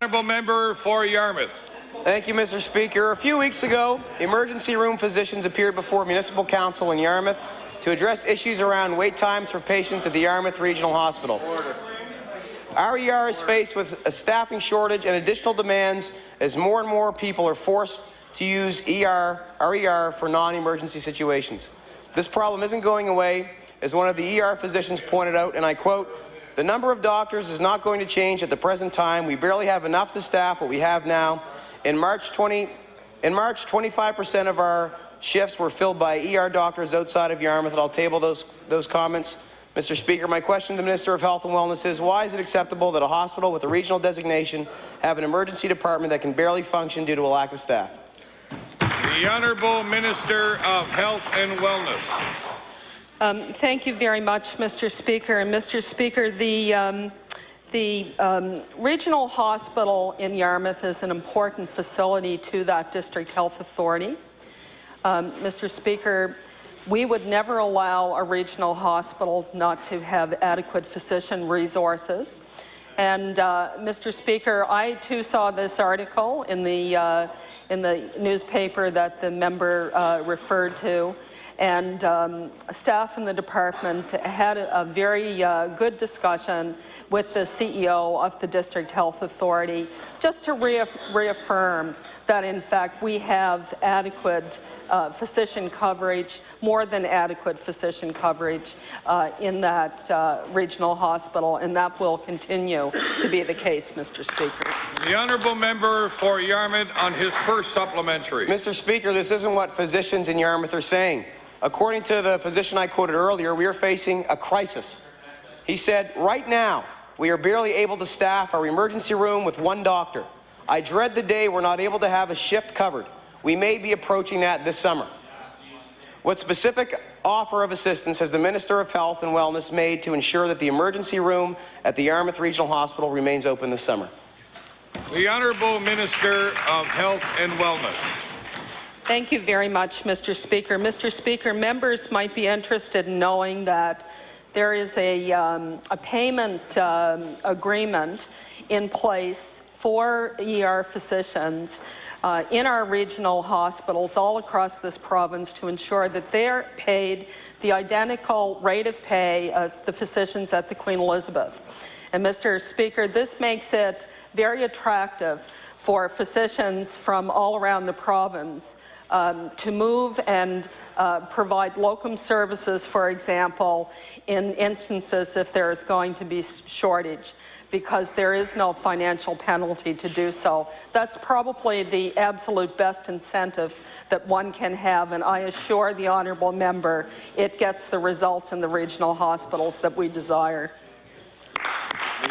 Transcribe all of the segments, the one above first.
Honourable member for Yarmouth. Thank you, Mr. Speaker. A few weeks ago, emergency room physicians appeared before Municipal Council in Yarmouth to address issues around wait times for patients at the Yarmouth Regional Hospital. Our ER is faced with a staffing shortage and additional demands as more and more people are forced to use our ER for non-emergency situations. This problem isn't going away, as one of the ER physicians pointed out, and I quote, "The number of doctors is not going to change at the present time. We barely have enough to staff what we have now. In March, 25% of our shifts were filled by ER doctors outside of Yarmouth," and I'll table those comments. Mr. Speaker, my question to the Minister of Health and Wellness is, why is it acceptable that a hospital with a regional designation have an emergency department that can barely function due to a lack of staff? The Honourable Minister of Health and Wellness. Thank you very much, Mr. Speaker. And Mr. Speaker, the regional hospital in Yarmouth is an important facility to that district health authority. Mr. Speaker, we would never allow a regional hospital not to have adequate physician resources. And Mr. Speaker, I too saw this article in the newspaper that the member referred to. And staff in the department had a very good discussion with the CEO of the District Health Authority just to reaffirm that, in fact, we have adequate physician coverage, more than adequate physician coverage in that regional hospital, and that will continue to be the case, Mr. Speaker. The Honourable Member for Yarmouth on his first supplementary. Mr. Speaker, this isn't what physicians in Yarmouth are saying. According to the physician I quoted earlier, we are facing a crisis. He said, "Right now, we are barely able to staff our emergency room with one doctor. I dread the day we're not able to have a shift covered. We may be approaching that this summer." What specific offer of assistance has the Minister of Health and Wellness made to ensure that the emergency room at the Yarmouth Regional Hospital remains open this summer? The Honourable Minister of Health and Wellness. Thank you very much, Mr. Speaker. Mr. Speaker, members might be interested in knowing that there is a payment agreement in place for ER physicians in our regional hospitals all across this province to ensure that they're paid the identical rate of pay of the physicians at the Queen Elizabeth. And Mr. Speaker, this makes it very attractive for physicians from all around the province to move and provide locum services, for example, in instances if there is going to be shortage, because there is no financial penalty to do so. That's probably the absolute best incentive that one can have, and I assure the honourable member it gets the results in the regional hospitals that we desire.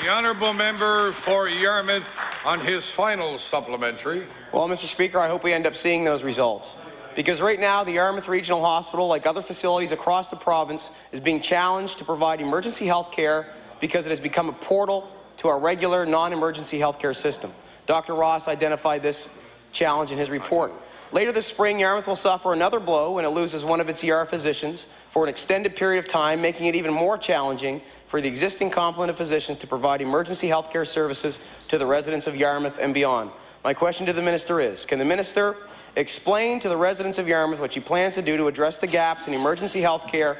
The Honourable Member for Yarmouth on his final supplementary. Well, Mr. Speaker, I hope we end up seeing those results. Because right now, the Yarmouth Regional Hospital, like other facilities across the province, is being challenged to provide emergency health care because it has become a portal to our regular non-emergency health care system. Dr. Ross identified this challenge in his report. Later this spring, Yarmouth will suffer another blow when it loses one of its ER physicians for an extended period of time, making it even more challenging for the existing complement of physicians to provide emergency health care services to the residents of Yarmouth and beyond. My question to the Minister is, can the Minister explain to the residents of Yarmouth what she plans to do to address the gaps in emergency health care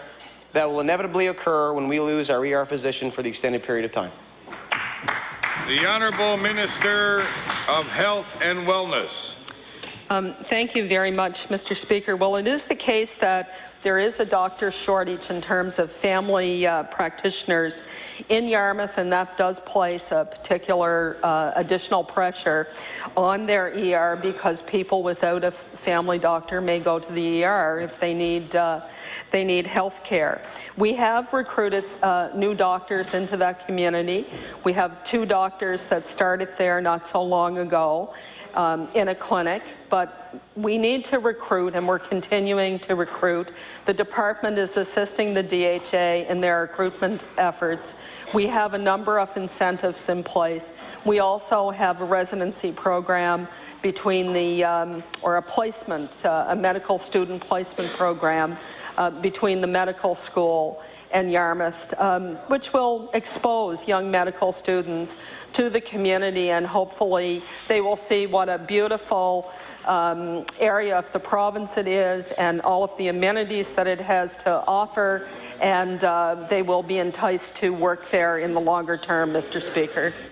that will inevitably occur when we lose our ER physician for the extended period of time? The Honourable Minister of Health and Wellness. Thank you very much, Mr. Speaker. Well, it is the case that there is a doctor shortage in terms of family practitioners in Yarmouth, and that does place a particular additional pressure on their ER, because people without a family doctor may go to the ER if they need health care. We have recruited new doctors into that community. We have 2 doctors that started there not so long ago in a clinic, but we need to recruit, and we're continuing to recruit. The department is assisting the DHA in their recruitment efforts. We have a number of incentives in place. We also have a residency program between the, or a placement, a medical student placement program between the medical school and Yarmouth, which will expose young medical students to the community, and hopefully they will see what a beautiful area of the province it is and all of the amenities that it has to offer, and they will be enticed to work there in the longer term, Mr. Speaker.